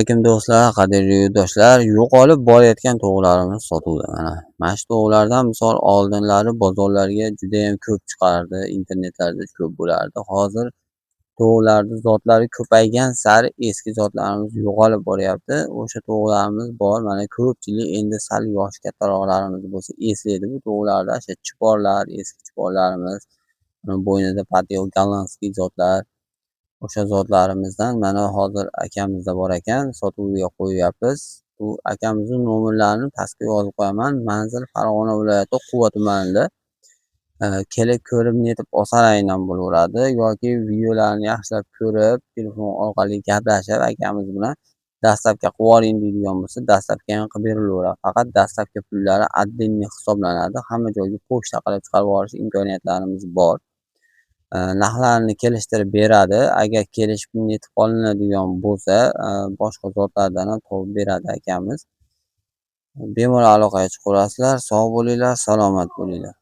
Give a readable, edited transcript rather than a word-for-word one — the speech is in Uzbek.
alaykum do'stlar, qadrli yurtdoshlar. Yo'qolib borayotgan tovuqlarimiz sotuvda mana shu tovuqlardan misol oldinlari bozorlarga juda ham ko'p chiqardi, internetlarda ko'p bo'lardi. Hozir tovuqlarni zotlari ko'paygan sari eski zotlarimiz yo'qolib boryapti. O'sha tovuqlarimiz bor. Mana ko'pchilik endi sal yoshi kattaroqlarimiz bo'lsa eslaydi bu tovuqlarni. O'sha chiporlar, eski chiporlarimiz, bo'ynida patio gollandskiy zotlar. O'sha zotlarimizdan mana hozir akamizda bor ekan, sotuvga qo'yyapmiz. Bu akamizning nomerlarini pastga yozib qo'yaman. Manzil Farg'ona viloyati Quva tumanida. Kelib ko'rib netib olsalaringdan bo'laveradi yoki videolarni yaxshilab ko'rib, telefon orqali gaplashib akamiz bilan dastlabki qilib yuboring deydigan bo'lsa, dastlabki ham qilib berilaveradi. Faqat dastlabki pullari отдельный hisoblanadi. Hamma joyga pochta qilib chiqarib yuborish imkoniyatlarimiz bor. Narxlarni kelishtirib beradi. Agar kelishib netib olinadigan bo'lsa, boshqa zotlardan ham topib beradi akamiz. Bemalol aloqaga chiqaverasizlar. Sog' bo'linglar, salomat bo'linglar.